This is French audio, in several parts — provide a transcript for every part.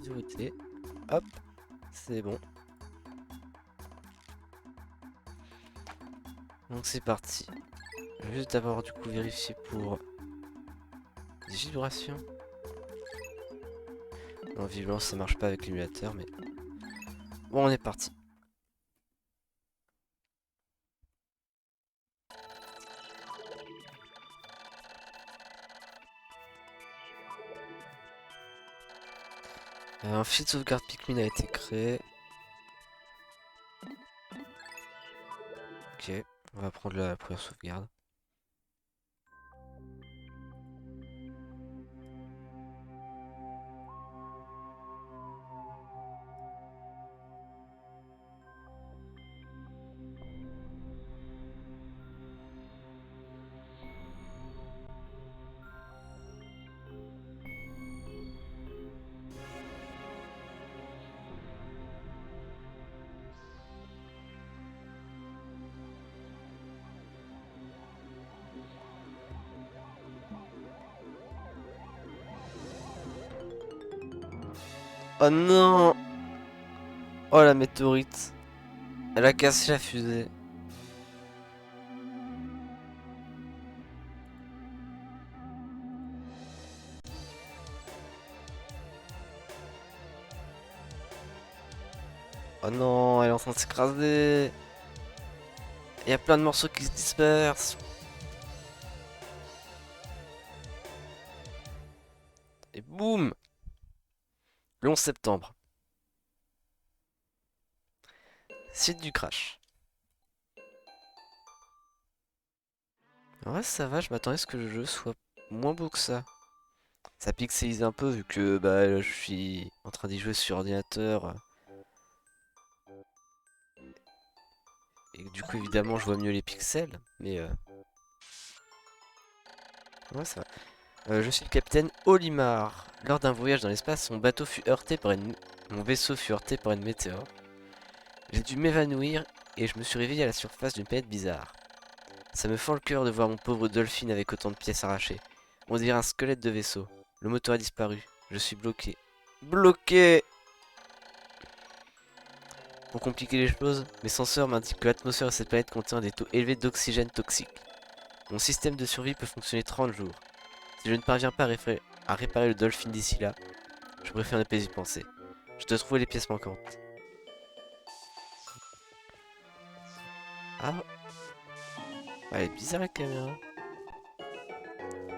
sécurité. Hop, c'est bon. Donc c'est parti. Je vais juste d'abord du coup vérifier pour des vibrations. Non, visiblement ça marche pas avec l'émulateur, mais bon, on est parti. Un fichier de sauvegarde Pikmin a été créé. Ok, on va prendre la première sauvegarde. Oh non! Oh la météorite! Elle a cassé la fusée. Oh non, elle est en train de s'écraser. Il y a plein de morceaux qui se dispersent. Et boum! Le 11 septembre. Site du crash. En vrai, ça va, je m'attendais à ce que le jeu soit moins beau que ça. Ça pixelise un peu vu que bah, je suis en train d'y jouer sur ordinateur. Et que, du coup, évidemment, je vois mieux les pixels. Mais ouais, ça va. Je suis le capitaine Olimar. Lors d'un voyage dans l'espace, mon vaisseau fut heurté par une météore. J'ai dû m'évanouir et je me suis réveillé à la surface d'une planète bizarre. Ça me fend le cœur de voir mon pauvre Dolphin avec autant de pièces arrachées. On dirait un squelette de vaisseau. Le moteur a disparu. Je suis bloqué. Bloqué! Pour compliquer les choses, mes senseurs m'indiquent que l'atmosphère de cette planète contient des taux élevés d'oxygène toxique. Mon système de survie peut fonctionner 30 jours. Si je ne parviens pas à réparer le Dolphin d'ici là, je préfère ne pas y penser. Je dois trouver les pièces manquantes. Ah, elle est bizarre la caméra.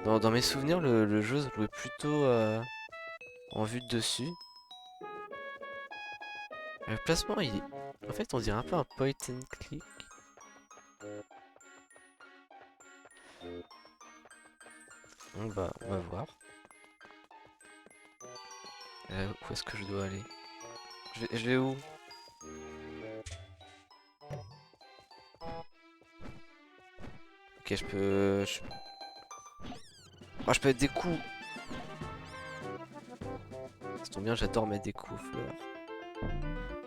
Dans mes souvenirs, le jeu se jouait plutôt en vue de dessus. Le placement, il est... En fait, on dirait un peu un point and click. On va voir. Où est-ce que je dois aller? Je vais où? Ok, je peux... Oh, je peux mettre des coups! Ça tombe bien, j'adore mettre des coups aux fleurs.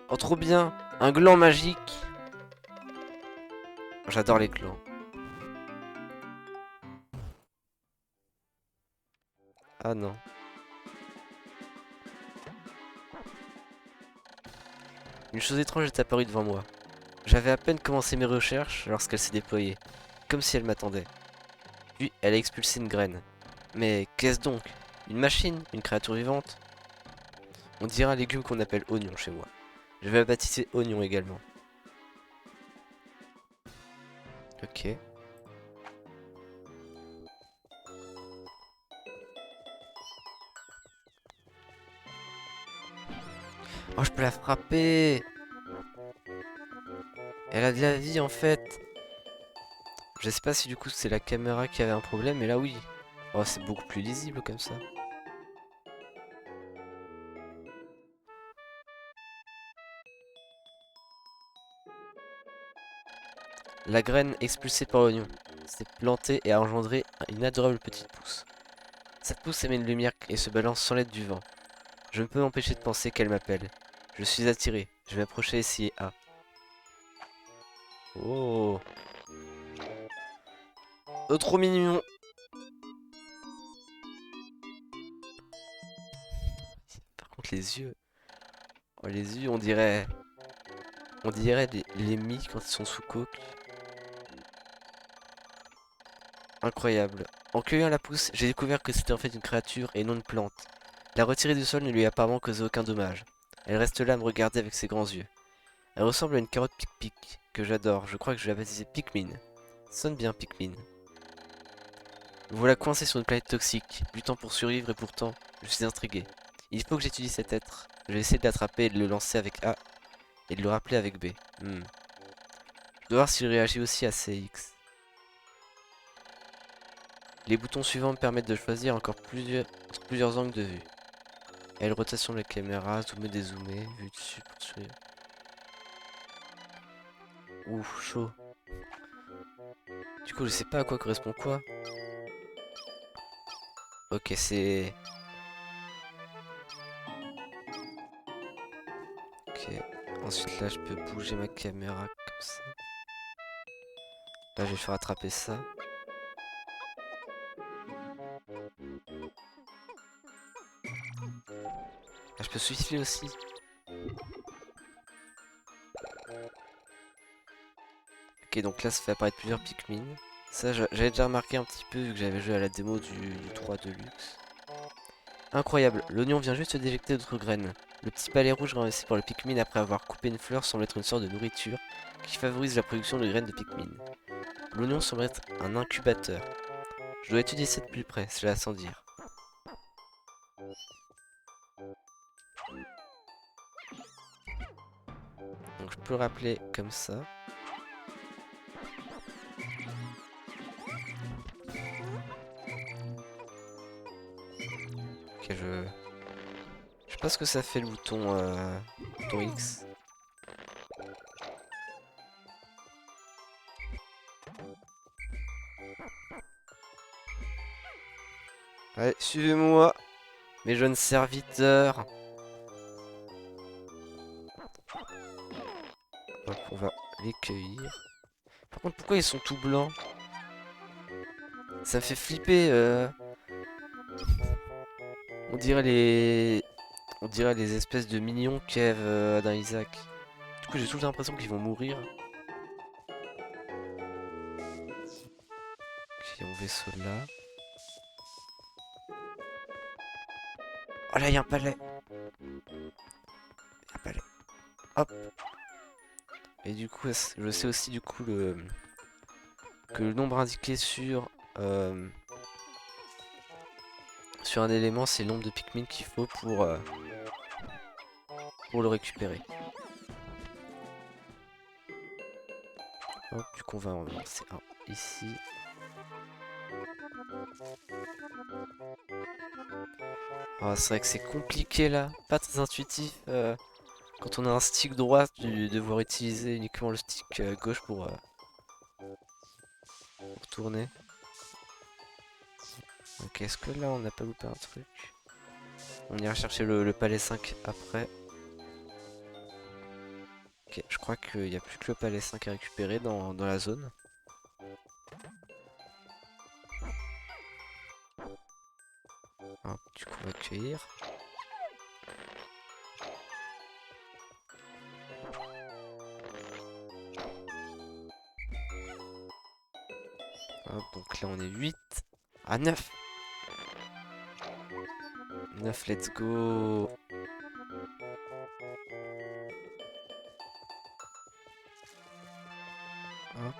Oh, trop bien! Un gland magique! J'adore les clans. Ah non. Une chose étrange est apparue devant moi. J'avais à peine commencé mes recherches lorsqu'elle s'est déployée, comme si elle m'attendait. Puis elle a expulsé une graine. Mais qu'est-ce donc? Une machine? Une créature vivante? On dirait un légume qu'on appelle oignon chez moi. Je vais la baptiser oignon également. Ok. Oh, je peux la frapper! Elle a de la vie en fait. Je sais pas si du coup c'est la caméra qui avait un problème, mais là oui. Oh, c'est beaucoup plus lisible comme ça. La graine expulsée par l'oignon s'est plantée et a engendré une adorable petite pousse. Cette pousse émet une lumière et se balance sans l'aide du vent. Je ne peux m'empêcher de penser qu'elle m'appelle. Je suis attiré. Je vais m'approcher ici et ah. Oh. Oh, trop mignon. Par contre, les yeux. Oh, les yeux, on dirait les Mii quand ils sont sous coke. Incroyable. En cueillant la pousse, j'ai découvert que c'était en fait une créature et non une plante. La retirer du sol ne lui a apparemment causé aucun dommage. Elle reste là à me regarder avec ses grands yeux. Elle ressemble à une carotte pic-pic, que j'adore. Je crois que je l'ai baptisée Pikmin. Sonne bien Pikmin. Me voilà coincé sur une planète toxique, luttant pour survivre et pourtant, je suis intrigué. Il faut que j'étudie cet être. Je vais essayer de l'attraper et de le lancer avec A et de le rappeler avec B. Je dois voir s'il réagit aussi à CX. Les boutons suivants me permettent de choisir encore plusieurs angles de vue. L, rotation de la caméra, zoomer, dézoomer, vue dessus pour suivre. Ouf, chaud. Du coup, je sais pas à quoi correspond quoi. Ok, c'est... Ok. Ensuite, là, je peux bouger ma caméra comme ça. Là, je vais faire attraper ça. Là, je peux suicider aussi. Ok, donc là, ça fait apparaître plusieurs Pikmin. Ça, j'avais déjà remarqué un petit peu vu que j'avais joué à la démo du 3 Deluxe. Incroyable, l'oignon vient juste d'éjecter d'autres graines. Le petit palais rouge ramassé par le Pikmin après avoir coupé une fleur semble être une sorte de nourriture qui favorise la production de graines de Pikmin. L'oignon semble être un incubateur. Je dois étudier ça de plus près, cela sans dire. Donc je peux le rappeler comme ça. Ok, je sais pas ce que ça fait le bouton X. Allez, suivez-moi, mes jeunes serviteurs. Hop, on va les cueillir. Par contre, pourquoi ils sont tout blancs? Ça me fait flipper. On dirait les... On dirait les espèces de mignons qu'Eve a dans Isaac. Du coup, j'ai toujours l'impression qu'ils vont mourir. Ok, on vaisseau là. Oh là, il y a un palais. Un palais. Hop. Et du coup, je sais aussi du coup que le nombre indiqué sur un élément, c'est le nombre de Pikmin qu'il faut pour le récupérer. Hop, du coup, on va en lancer un ici. Ah, c'est vrai que c'est compliqué là, pas très intuitif. Quand on a un stick droit, de devoir utiliser uniquement le stick gauche pour tourner. Ok, est-ce que là on n'a pas loupé un truc? On ira chercher le palais 5 après. Ok, je crois qu'il n'y a plus que le palais 5 à récupérer dans la zone. Hop, du coup on va accueillir. Hop, donc là on est 8. Ah 9. 9, let's go. Hop.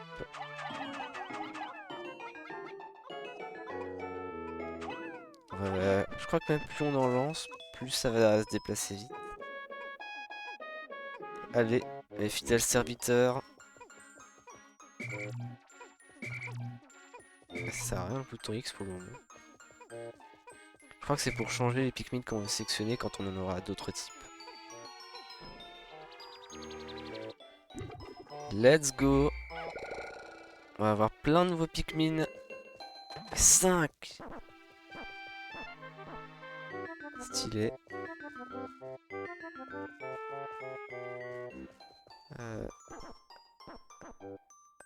Je crois que même plus on en lance, plus ça va se déplacer vite. Allez, les fidèles serviteurs. Ça sert à rien le bouton X pour le moment. Je crois que c'est pour changer les Pikmin qu'on veut sélectionner quand on en aura d'autres types. Let's go. On va avoir plein de nouveaux Pikmin. 5. Stylé. Euh,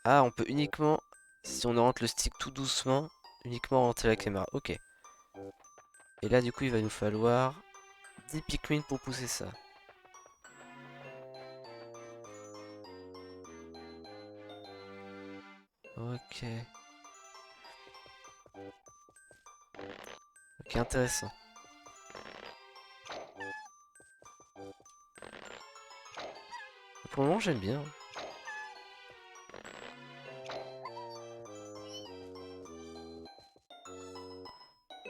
Ah, on peut uniquement, si on oriente le stick tout doucement, uniquement orienter la caméra. Ok. Et là, du coup, il va nous falloir 10 Pikmin pour pousser ça. Ok. Ok, intéressant. Pour le moment, j'aime bien.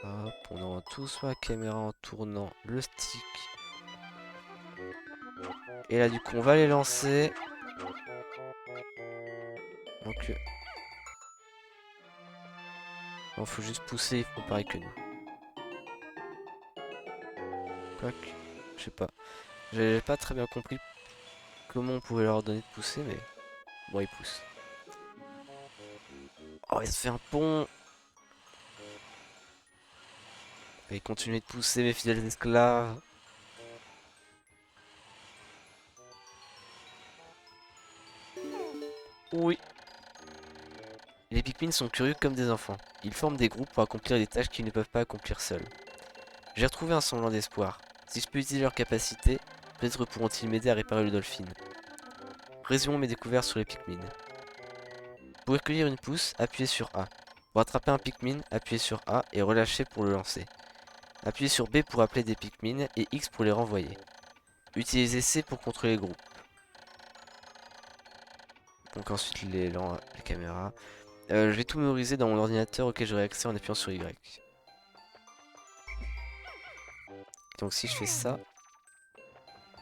Hop, on rend tout sur la caméra en tournant le stick. Et là, du coup, on va les lancer. Donc, bon, faut juste pousser, ils font pareil que nous. Quoique, je sais pas. J'ai pas très bien compris comment on pouvait leur donner de pousser, mais bon, ils poussent. Oh, il se fait un pont. Et continuez de pousser, mes fidèles esclaves. Oui. Les Pikmin sont curieux comme des enfants. Ils forment des groupes pour accomplir des tâches qu'ils ne peuvent pas accomplir seuls. J'ai retrouvé un semblant d'espoir. Si je peux utiliser leurs capacités, peut-être pourront-ils m'aider à réparer le Dolphin. Résumons mes découvertes sur les Pikmin. Pour recueillir une pousse, appuyez sur A. Pour attraper un Pikmin, appuyez sur A et relâchez pour le lancer. Appuyez sur B pour appeler des Pikmin et X pour les renvoyer. Utilisez C pour contrôler le groupe. Donc ensuite les caméras. Je vais tout mémoriser dans mon ordinateur auquel j'aurai accès en appuyant sur Y. Donc si je fais ça...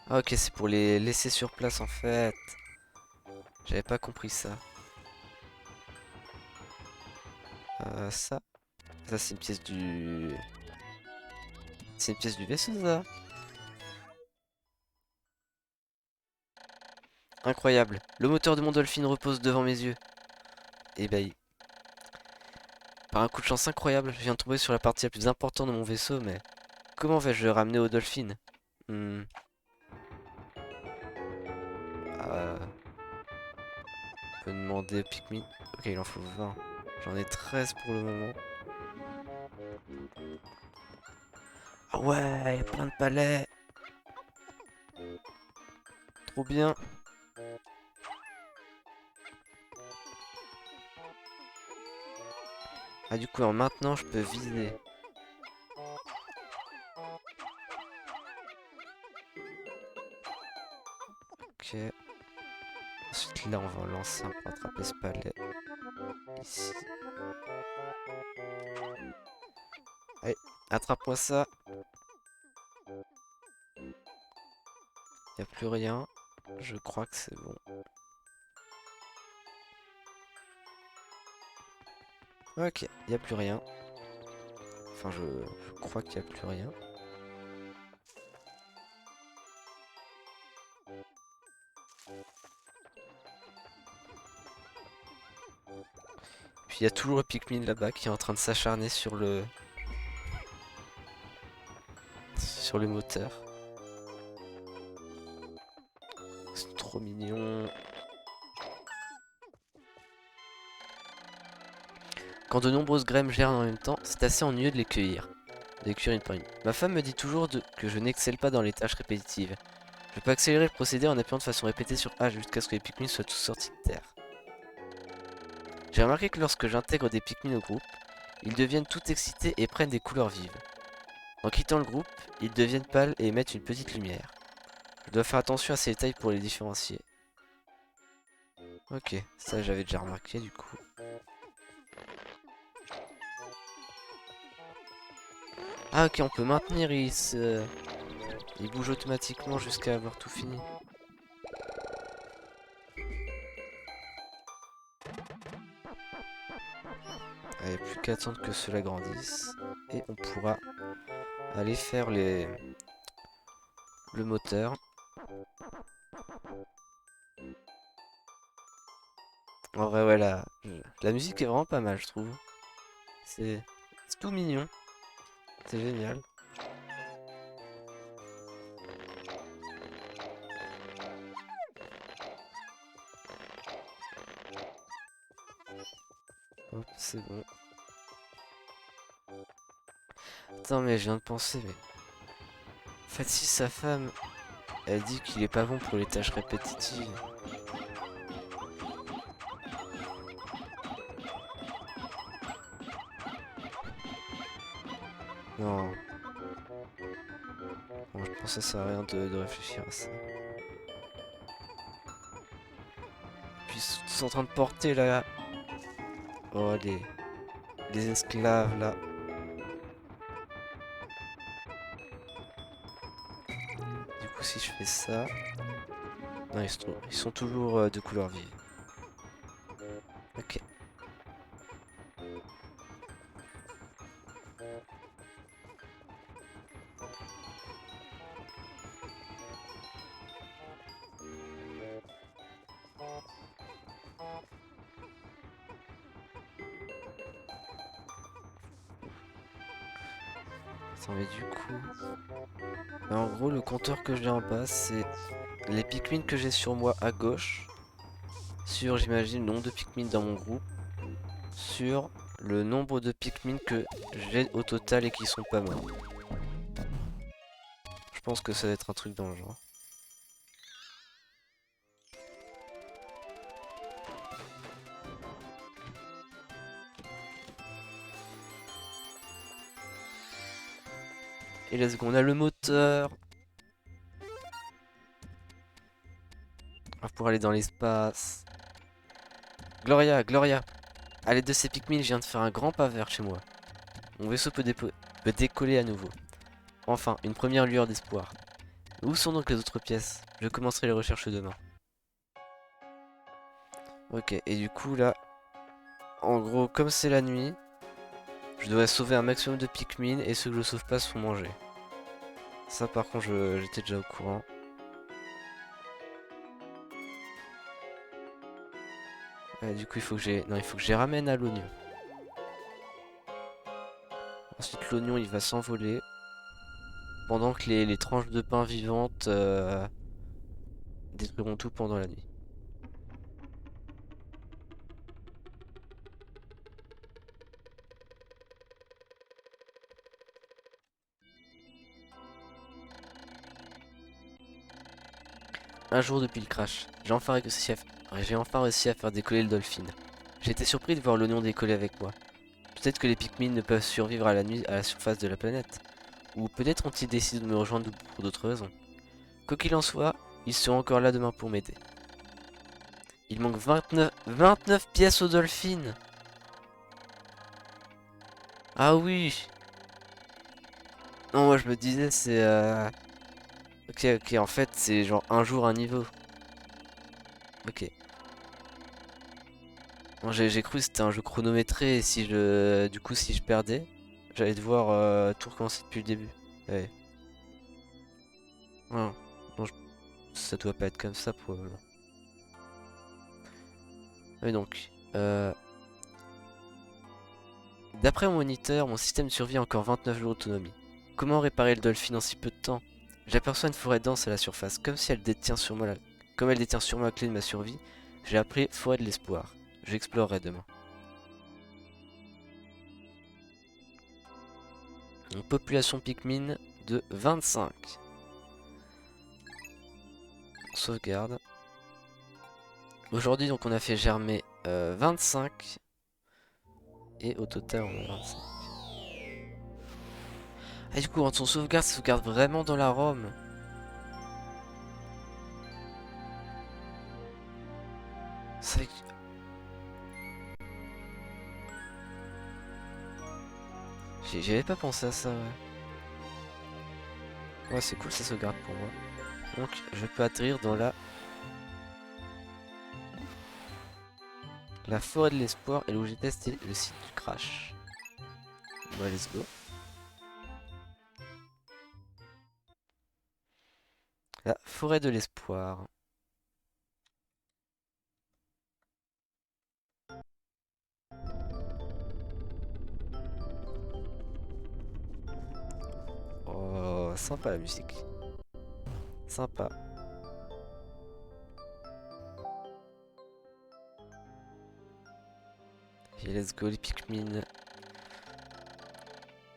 Ah ok, c'est pour les laisser sur place en fait. J'avais pas compris ça. Ça. Ça c'est une pièce du... C'est une pièce du vaisseau ça. Incroyable. Le moteur de mon Dolphin repose devant mes yeux. Ébahi. Par un coup de chance incroyable, je viens de tomber sur la partie la plus importante de mon vaisseau, mais... Comment vais-je le ramener au Dolphin? Hmm. On peut demander au Pikmin. Ok, il en faut 20. J'en ai 13 pour le moment. Ah ouais, il y a plein de palais. Trop bien. Ah du coup, maintenant, je peux viser. Ok. Ensuite, là, on va en lancer un pour attraper ce palais. Ici. Allez, attrape-moi ça. Y a plus rien. Je crois que c'est bon. Ok, y a plus rien. Enfin, je crois qu'il y a plus rien. Puis il y a toujours le Pikmin là-bas qui est en train de s'acharner sur le moteur. C'est trop mignon. Quand de nombreuses graines germent en même temps, c'est assez ennuyeux de les cueillir. De les cueillir une par une. Ma femme me dit toujours que je n'excelle pas dans les tâches répétitives. Je peux accélérer le procédé en appuyant de façon répétée sur A jusqu'à ce que les Pikmin soient tous sortis de terre. J'ai remarqué que lorsque j'intègre des Pikmin au groupe, ils deviennent tout excités et prennent des couleurs vives. En quittant le groupe, ils deviennent pâles et émettent une petite lumière. Je dois faire attention à ces détails pour les différencier. Ok, ça j'avais déjà remarqué du coup. Ah ok, on peut maintenir, il bouge automatiquement jusqu'à avoir tout fini. Allez, plus qu'à attendre que cela grandisse. Et on pourra aller faire le moteur. En vrai, ouais, la musique est vraiment pas mal, je trouve. C'est c'est tout mignon. C'est génial. Hop, c'est bon. Attends, mais je viens de penser, mais... fait, si sa femme, elle dit qu'il est pas bon pour les tâches répétitives. Non. Bon, je pense que ça sert à rien de réfléchir à ça. Puis ils sont tous en train de porter là. Oh, les esclaves là. Du coup, si je fais ça. Non, ils sont toujours de couleur vive. Ok. Attends, mais du coup. En gros, le compteur que j'ai en bas, c'est les Pikmin que j'ai sur moi à gauche. Sur, j'imagine, le nombre de Pikmin dans mon groupe. Sur le nombre de Pikmin que j'ai au total et qui sont pas morts. Je pense que ça va être un truc dans le genre. Et let's go, on a le moteur. On va pouvoir aller dans l'espace. Gloria, Gloria. À l'aide de ces Pikmin, je viens de faire un grand pas vers chez moi. Mon vaisseau peut décoller à nouveau. Enfin, une première lueur d'espoir. Où sont donc les autres pièces? Je commencerai les recherches demain. Ok, et du coup là, en gros, comme c'est la nuit, je devrais sauver un maximum de Pikmin et ceux que je sauve pas se font manger. Ça par contre, j'étais déjà au courant. Du coup, il faut que j'ai... Non, il faut que je les ramène à l'oignon. Ensuite, l'oignon, il va s'envoler. Pendant que les tranches de pain vivantes détruiront tout pendant la nuit. Un jour depuis le crash, j'ai enfin réussi à faire décoller le Dolphin. J'ai été surpris de voir l'oignon décoller avec moi. Peut-être que les Pikmin ne peuvent survivre à la nuit à la surface de la planète. Ou peut-être ont-ils décidé de me rejoindre pour d'autres raisons. Quoi qu'il en soit, ils seront encore là demain pour m'aider. Il manque 29 pièces au Dolphin. Ah oui. Non, moi je me disais c'est... Ok, ok, en fait c'est genre un jour un niveau. Ok. Bon, j'ai cru que c'était un jeu chronométré et si je... Du coup si je perdais, j'allais devoir tout recommencer depuis le début. Ouais. Non, non, ça doit pas être comme ça probablement. Et donc, d'après mon moniteur, mon système survit encore 29 jours d'autonomie. Comment réparer le Dolphin en si peu de temps? J'aperçois une forêt dense à la surface, comme elle détient sur moi la clé de ma survie. J'ai appris forêt de l'espoir. J'explorerai demain. Une population Pikmin de 25. Sauvegarde. Aujourd'hui, donc, on a fait germer 25. Et au total, on a 25. Ah, du coup, quand on sauvegarde, ça sauvegarde vraiment dans la ROM. C'est vrai que... J'avais pas pensé à ça, ouais. Ouais, c'est cool, ça sauvegarde pour moi. Donc, je peux atterrir dans la forêt de l'espoir et là où j'ai testé le site du crash. Bon, let's go. La forêt de l'espoir. Oh, sympa la musique. Sympa. Et let's go les Pikmin.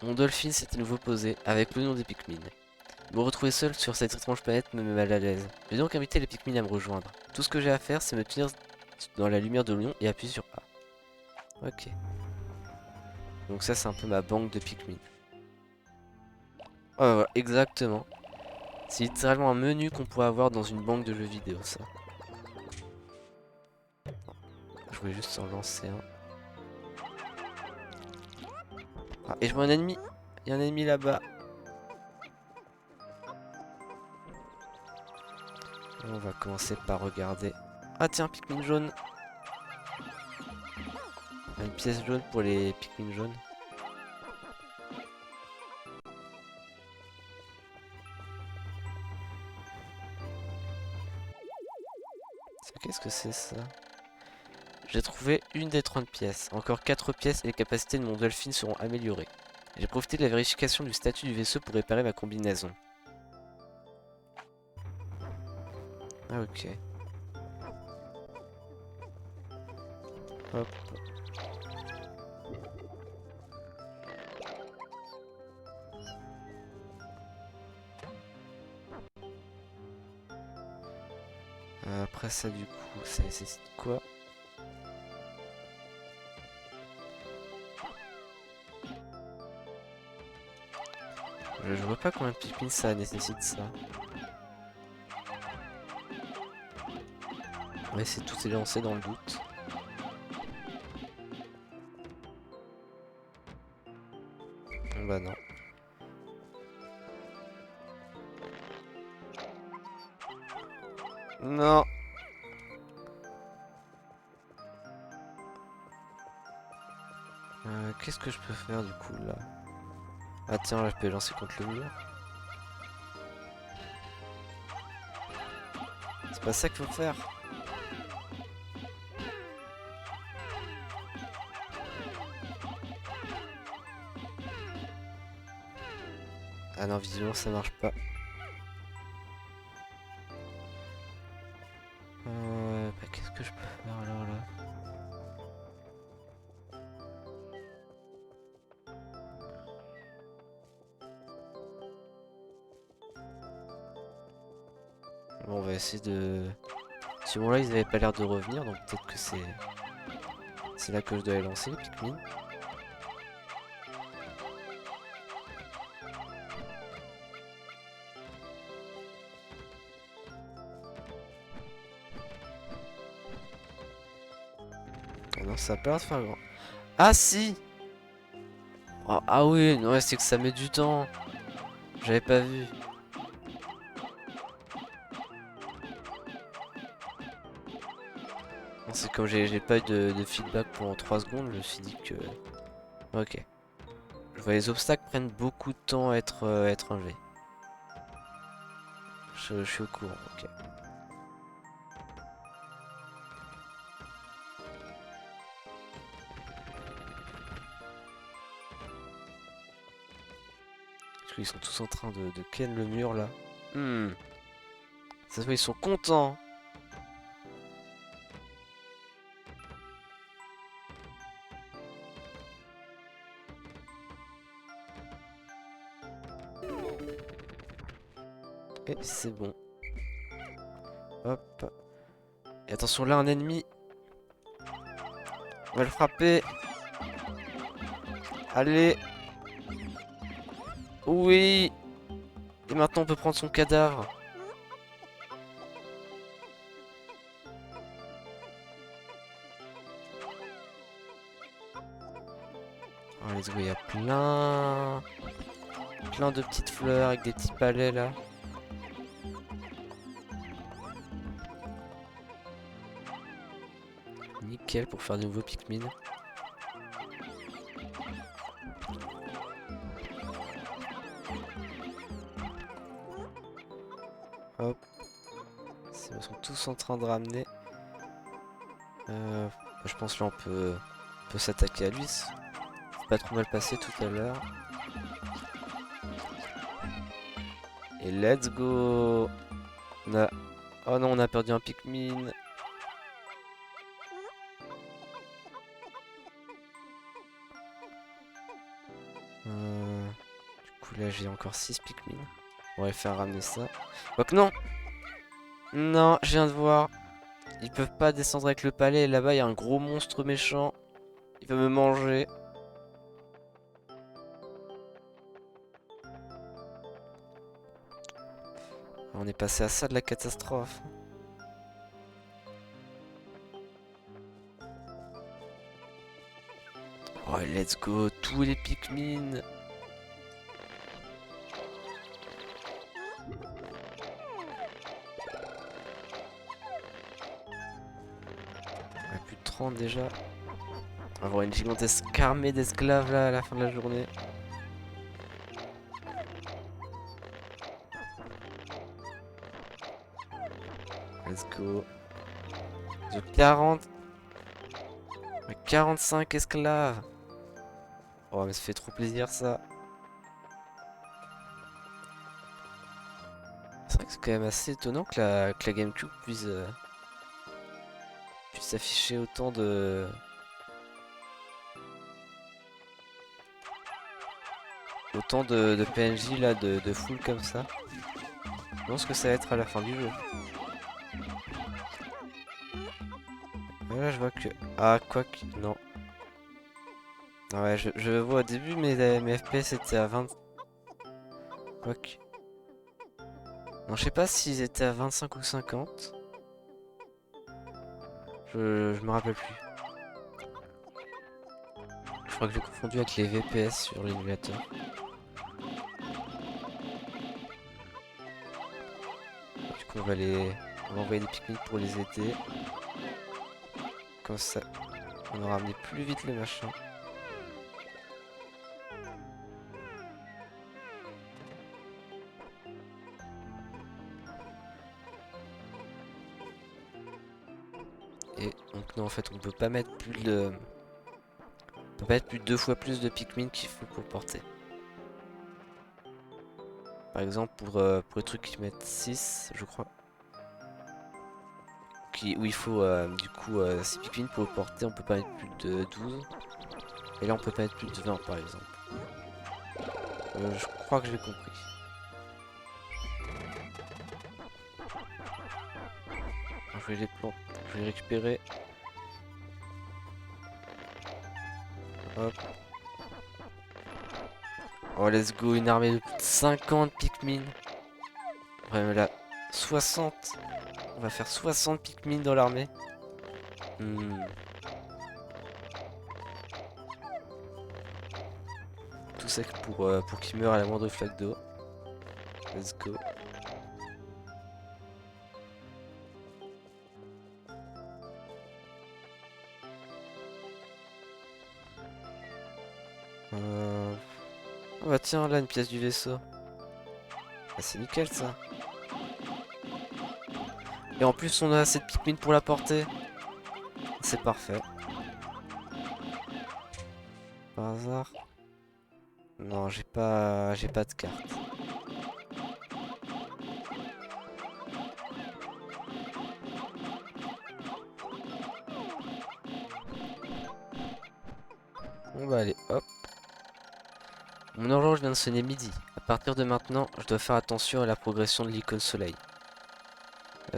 Mon Dolphin s'est à nouveau posé avec le nom des Pikmin. Me retrouver seul sur cette étrange planète me met mal à l'aise. Je vais donc inviter les Pikmin à me rejoindre. Tout ce que j'ai à faire, c'est me tenir dans la lumière de l'Onion et appuyer sur A. Ok. Donc ça, c'est un peu ma banque de Pikmin. Oh, voilà, exactement. C'est littéralement un menu qu'on pourrait avoir dans une banque de jeux vidéo, ça. Je voulais juste en lancer un. Ah, et je vois un ennemi. Il y a un ennemi là-bas. On va commencer par regarder. Ah tiens, Pikmin jaune. Une pièce jaune pour les Pikmin jaunes. Qu'est-ce que c'est ça? J'ai trouvé une des 30 pièces. Encore 4 pièces et les capacités de mon Dolphin seront améliorées. J'ai profité de la vérification du statut du vaisseau pour réparer ma combinaison. Ah ok. Hop. Après ça du coup, ça nécessite quoi? Je vois pas combien de Pikmin ça nécessite ça. On va essayer de tout élancer dans le doute. Bah non. Non. Qu'est-ce que je peux faire du coup là? Ah tiens, là je peux lancer contre le mur. C'est pas ça qu'il faut faire. Ah non, visiblement ça marche pas. Bah, qu'est-ce que je peux faire alors là? Bon, on va essayer de... Si bon là ils avaient pas l'air de revenir, donc peut-être que c'est là que je dois les lancer, les Pikmin. Ah non, ça a pas l'air de faire grand. Ah si! Oh, ah oui, non, c'est que ça met du temps. J'avais pas vu. C'est comme j'ai pas eu de feedback pendant 3 secondes, je me suis dit que... Ok. Je vois les obstacles prennent beaucoup de temps à être enlevés. Je suis au courant, ok. Parce qu'ils sont tous en train de ken le mur là. Ça se voit, ils sont contents. Et c'est bon. Hop. Et attention là, un ennemi. On va le frapper. Allez. Oui. Et maintenant on peut prendre son cadavre. Oh, let's go, il y a plein de petites fleurs avec des petits palais là. Nickel pour faire de nouveaux Pikmin. Hop. Ils sont tous en train de ramener. Je pense que là on peut s'attaquer à lui. C'est pas trop mal passé tout à l'heure. Et let's go. Oh non, on a perdu un Pikmin. Du coup là j'ai encore 6 Pikmin. On va les faire ramener ça. Quoique non. Non, je viens de voir. Ils peuvent pas descendre avec le palais. Là-bas, il y a un gros monstre méchant. Il va me manger. On est passé à ça de la catastrophe. Oh, let's go. Tous les Pikmin. On a plus de 30 déjà. On va avoir une gigantesque armée d'esclaves là à la fin de la journée. Let's go. De 40. 45 esclaves. Oh mais ça fait trop plaisir ça. C'est vrai que c'est quand même assez étonnant que la GameCube puisse afficher autant de PNJ là, de full comme ça. Je pense que ça va être à la fin du jeu. Là je vois que... Ah quoi que... Non. Ah ouais je vois au début mes FPS étaient à 20... Quoique... Non je sais pas s'ils étaient à 25 ou 50. Je me rappelle plus. Je crois que j'ai confondu avec les VPS sur l'émulateur. Du coup on va envoyer des Pikmin pour les aider. Comme ça on aura amené plus vite le machin. Et donc non en fait on peut pas mettre plus de... On peut pas mettre plus de 2 fois plus de Pikmin qu'il faut pour porter. Par exemple pour les trucs qui mettent 6 je crois. Où il faut du coup 6 Pikmin pour le porter, on peut pas mettre plus de 12. Et là on peut pas mettre plus de 20 par exemple. Je crois que j'ai compris. Je vais les planter, je vais les récupérer. Hop. Oh let's go, une armée de plus de 50 Pikmin. Ouais là, 60. On va faire 60 Pikmin dans l'armée. Tout ça pour qu'ils meurent à la moindre flaque d'eau. Let's go. Oh bah tiens, là une pièce du vaisseau. Ah, c'est nickel ça. Et en plus on a assez de Pikmin pour la porter. C'est parfait. Par hasard. Non, j'ai pas de carte. Bon bah allez, hop. Mon horloge vient de sonner midi. À partir de maintenant, je dois faire attention à la progression de l'icône soleil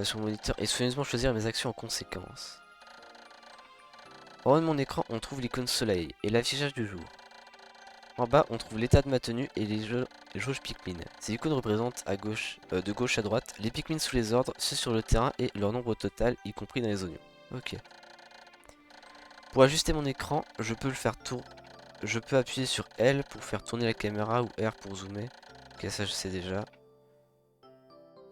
sur mon moniteur et soigneusement choisir mes actions en conséquence. En haut de mon écran, on trouve l'icône soleil et l'affichage du jour. En bas, on trouve l'état de ma tenue et les jauges Pikmin. Ces icônes représentent de gauche à droite les Pikmin sous les ordres, ceux sur le terrain et leur nombre total, y compris dans les oignons. Ok. Pour ajuster mon écran, je peux appuyer sur L pour faire tourner la caméra ou R pour zoomer. Ok, ça je sais déjà.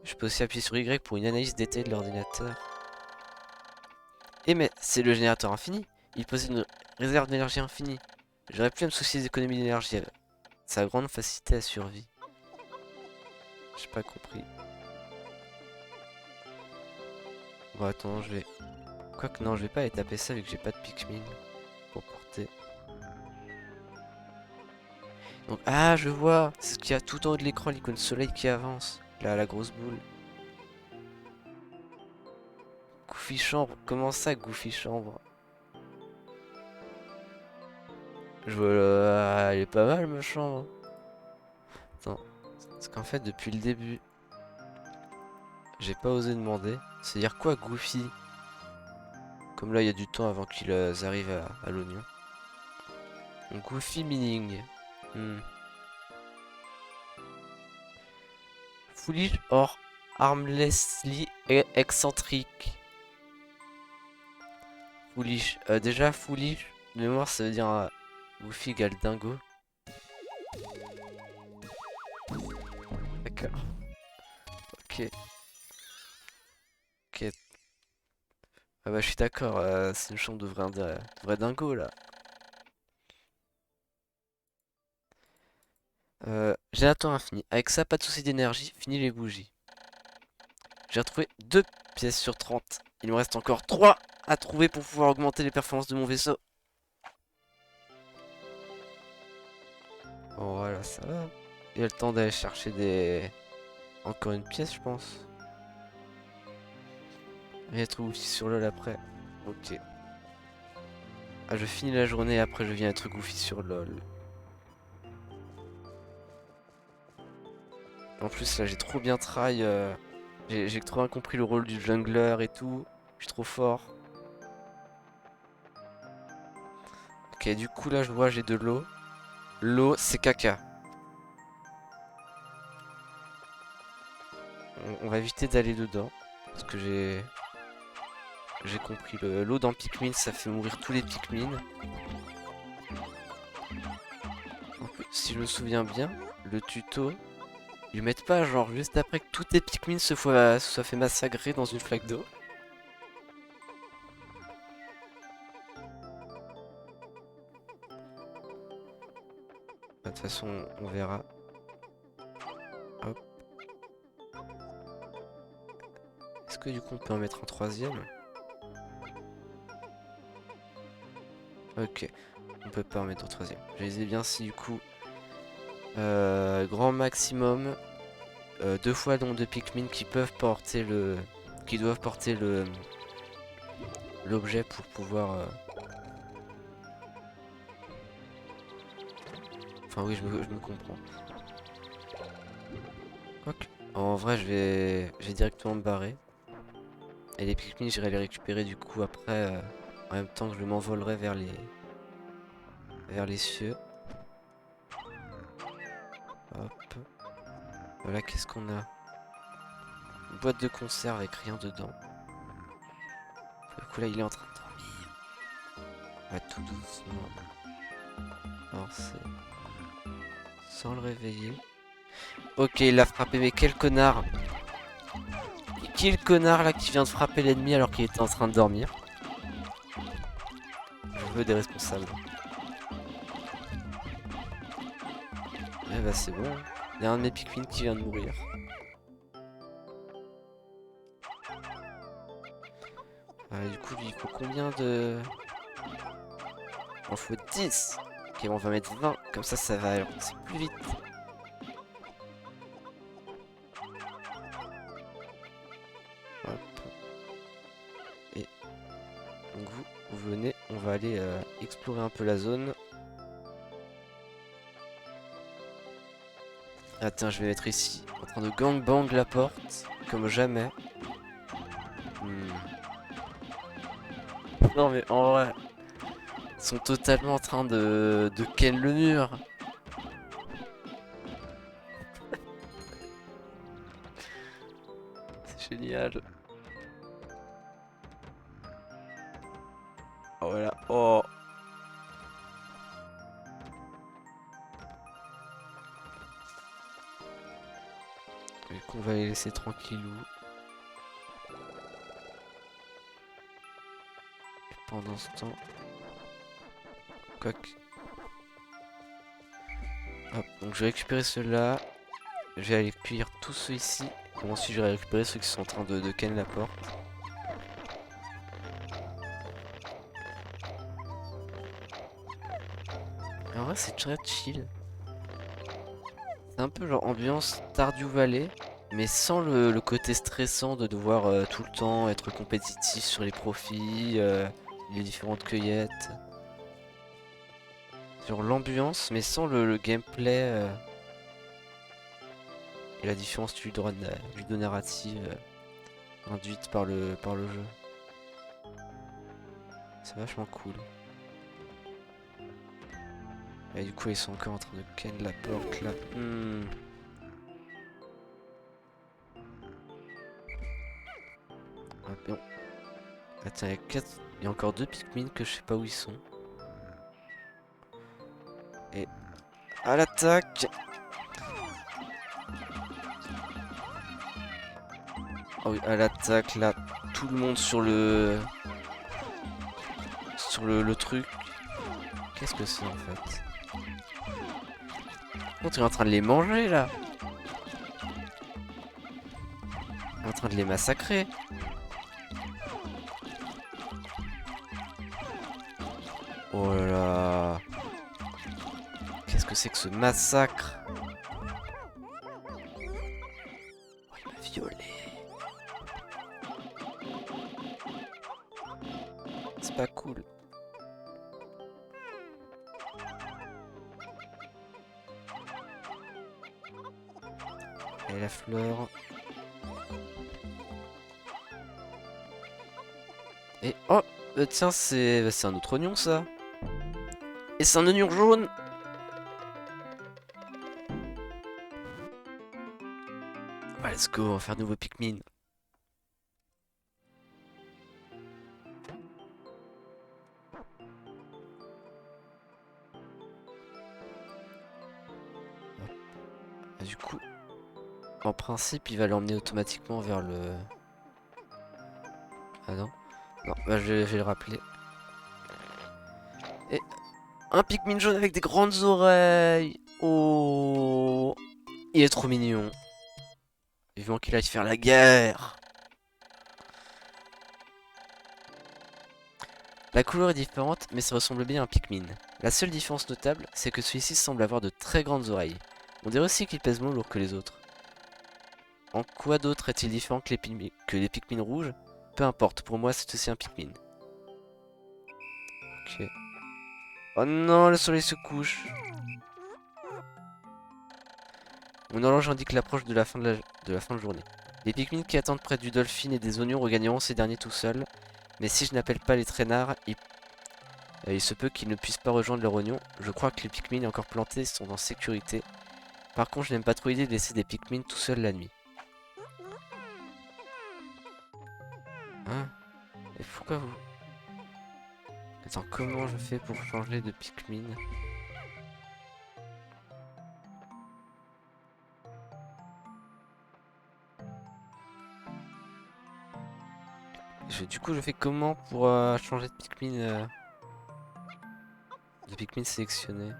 Je peux aussi appuyer sur Y pour une analyse détaillée de l'ordinateur. Eh mais c'est le générateur infini. Il possède une réserve d'énergie infinie. J'aurais plus à me soucier des économies d'énergie. Sa grande facilité à survie. J'ai pas compris. Bon attends, je vais... Quoique non, je vais pas aller taper ça vu que j'ai pas de Pikmin pour porter. Donc, ah, je vois. C'est ce qu'il y a tout en haut de l'écran, l'icône soleil qui avance. Là, la grosse boule. Goofy chambre. Comment ça, Goofy chambre? Je vois... elle est pas mal, ma chambre. Attends. Parce qu'en fait, depuis le début, j'ai pas osé demander. C'est-à-dire quoi, Goofy? Comme là, il y a du temps avant qu'ils arrivent à l'oignon. Goofy meaning. Hmm. Foolish or harmlessly excentrique. Foolish. Déjà, foolish, de mémoire, ça veut dire Goofy égale dingo. D'accord. Ok. Ok. Ah bah, je suis d'accord, c'est une chambre de vrai dingo là. Générateur infini. Avec ça, pas de soucis d'énergie, fini les bougies. J'ai retrouvé 2 pièces sur 30. Il me reste encore 3 à trouver pour pouvoir augmenter les performances de mon vaisseau. Bon, voilà, ça va. Il y a le temps d'aller chercher des... Encore une pièce, je pense. Et être goofy sur LoL après. Ok. Ah, je finis la journée et après je viens être goofy sur LoL. En plus, là, j'ai trop bien try. J'ai trop bien compris le rôle du jungler et tout. Je suis trop fort. Ok, du coup, là, je vois, j'ai de l'eau. L'eau, c'est caca. On va éviter d'aller dedans. Parce que j'ai compris. L'eau dans Pikmin, ça fait mourir tous les Pikmin. Si je me souviens bien, le tuto, ils mettent pas genre juste après que tous tes Pikmin se soient fait massacrer dans une flaque d'eau. De toute façon, on verra. Hop. Est-ce que du coup on peut en mettre un troisième? Ok, on peut pas en mettre un troisième. Je les ai bien si du coup. Grand maximum. 2 fois le nombre de Pikmin qui peuvent porter le. Qui doivent porter le. L'objet pour pouvoir. Enfin oui, je me comprends. Quoique. En vrai, je vais directement me barrer. Et les Pikmin, j'irai les récupérer du coup après. En même temps que je m'envolerai vers les cieux. Hop. Voilà, qu'est-ce qu'on a? Une boîte de conserve avec rien dedans. Du coup là il est en train de dormir. On va tout doucement. Alors c'est... Sans le réveiller. Ok, il l'a frappé, mais quel connard! Qui est le connard là qui vient de frapper l'ennemi alors qu'il était en train de dormir? Je veux des responsables. Eh bah c'est bon. Il y a un de mes Pikmin qui vient de mourir. Du coup lui il faut combien de... Il en faut 10. Ok, bon, on va mettre 20. Comme ça va avancer plus vite. Hop. Et donc vous venez, on va aller explorer un peu la zone. Ah tiens, je vais mettre ici, en train de gangbang la porte, comme jamais. Hmm. Non mais en vrai, ils sont totalement en train de ken le mur. C'est génial. Oh, voilà, oh. Du coup, on va les laisser tranquillou. Et pendant ce temps... Quoique... Hop, donc je vais récupérer ceux-là. Je vais aller cueillir tous ceux ici. Et ensuite, je vais récupérer ceux qui sont en train de ken la porte. Et en vrai, c'est très chill. C'est un peu genre ambiance Stardew Valley, mais sans le côté stressant de devoir tout le temps être compétitif sur les profits, les différentes cueillettes. Sur l'ambiance, mais sans le gameplay. et la différence du narrative induite par le jeu. C'est vachement cool. Et du coup ils sont encore en train de ken la porte là. Ah, bon. Attends, il y a encore deux Pikmin que je sais pas où ils sont. Et à l'attaque. Oh oui, à l'attaque là, tout le monde sur le truc. Qu'est-ce que c'est en fait? Oh, tu es en train de les manger là. Tu es en train de les massacrer. Oh là là. Qu'est-ce que c'est que ce massacre? Oh, il m'a violé. C'est pas cool. Et la fleur. Et oh, tiens, c'est un autre oignon ça. Et c'est un oignon jaune. Ouais, let's go, on va faire de nouveau Pikmin. Ah, du coup, en principe, il va l'emmener automatiquement vers le... Ah non? Non, bah je vais le rappeler. Et un Pikmin jaune avec des grandes oreilles. Oh, il est trop mignon. Vivement qu'il aille faire la guerre. La couleur est différente, mais ça ressemble bien à un Pikmin. La seule différence notable, c'est que celui-ci semble avoir de très grandes oreilles. On dirait aussi qu'il pèse moins lourd que les autres. En quoi d'autre est-il différent que les Pikmin rouges? Peu importe, pour moi c'est aussi un Pikmin. Ok. Oh non, le soleil se couche. Mon horloge indique l'approche de la fin de journée. Les Pikmin qui attendent près du Dolphin et des oignons regagneront ces derniers tout seuls. Mais si je n'appelle pas les traînards, il se peut qu'ils ne puissent pas rejoindre leur oignon. Je crois que les Pikmin encore plantés sont en sécurité. Par contre, je n'aime pas trop l'idée de laisser des Pikmin tout seuls la nuit. Hein? Et pourquoi vous... Attends, comment je fais pour changer de Pikmin? Du coup, je fais comment pour changer de Pikmin sélectionné?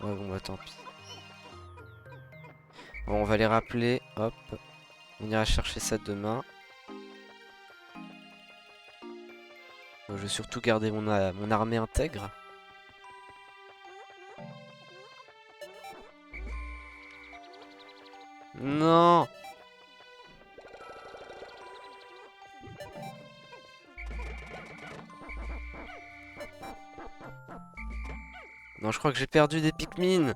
Ouais, bon, bah tant pis. Bon, on va les rappeler. Hop. On ira chercher ça demain. Je vais surtout garder mon armée intègre. Non! Non, je crois que j'ai perdu des Pikmin. Ils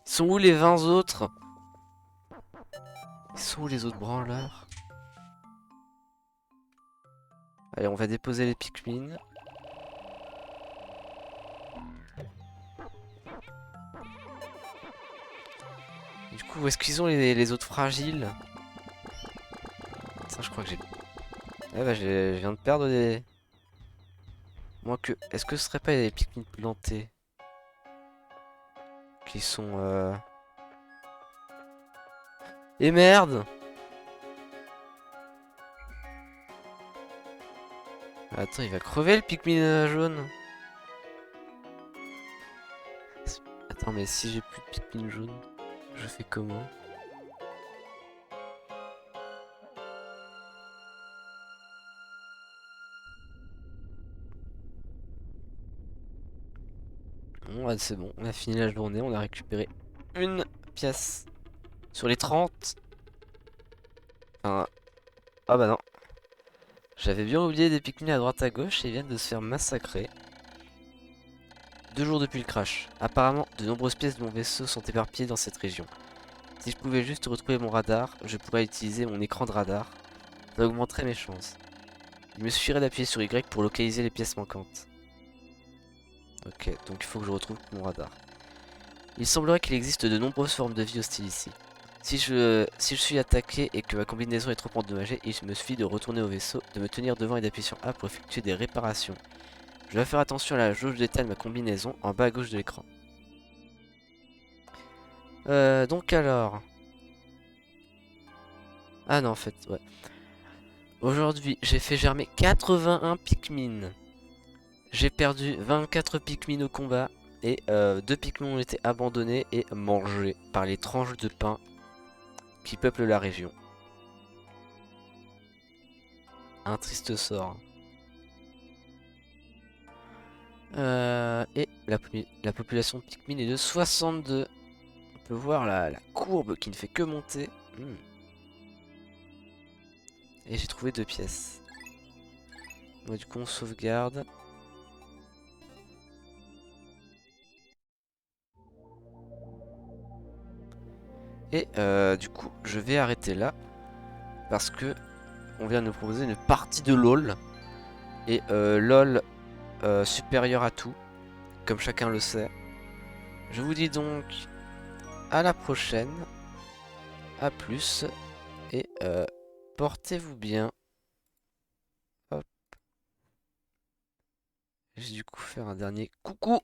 sont où les 20 autres? Ils sont où les autres branleurs? Allez, on va déposer les Pikmin. Du coup, où est-ce qu'ils ont les autres fragiles? Ça, je crois que j'ai... Ouais, bah, je viens de perdre des... Moi que... Est-ce que ce serait pas les Pikmin plantés? Qui sont... Et merde! Attends, il va crever le Pikmin jaune. Attends, mais si j'ai plus de Pikmin jaune, je fais comment? Bon, ouais, c'est bon, on a fini la journée, on a récupéré une pièce sur les 30. Enfin... Ah bah non. J'avais bien oublié des Pikmin à droite à gauche et ils viennent de se faire massacrer. 2 jours depuis le crash. Apparemment, de nombreuses pièces de mon vaisseau sont éparpillées dans cette région. Si je pouvais juste retrouver mon radar, je pourrais utiliser mon écran de radar. Ça augmenterait mes chances. Il me suffirait d'appuyer sur Y pour localiser les pièces manquantes. Ok, donc il faut que je retrouve mon radar. Il semblerait qu'il existe de nombreuses formes de vie hostiles ici. Si je suis attaqué et que ma combinaison est trop endommagée, il me suffit de retourner au vaisseau, de me tenir devant et d'appuyer sur A pour effectuer des réparations. Je vais faire attention à la jauge d'état de ma combinaison en bas à gauche de l'écran. Donc alors... Ah non, en fait, ouais. Aujourd'hui, j'ai fait germer 81 Pikmin. J'ai perdu 24 Pikmin au combat. Et 2 Pikmin ont été abandonnés et mangés par les tranches de pain qui peuplent la région. Un triste sort. Et la population de Pikmin est de 62. On peut voir la courbe qui ne fait que monter. Et j'ai trouvé 2 pièces. Bon, du coup, on sauvegarde. Et du coup, je vais arrêter là. Parce que on vient de nous proposer une partie de LoL. Et LoL supérieur à tout. Comme chacun le sait. Je vous dis donc à la prochaine. À plus. Et portez-vous bien. Hop. J'ai du coup faire un dernier coucou.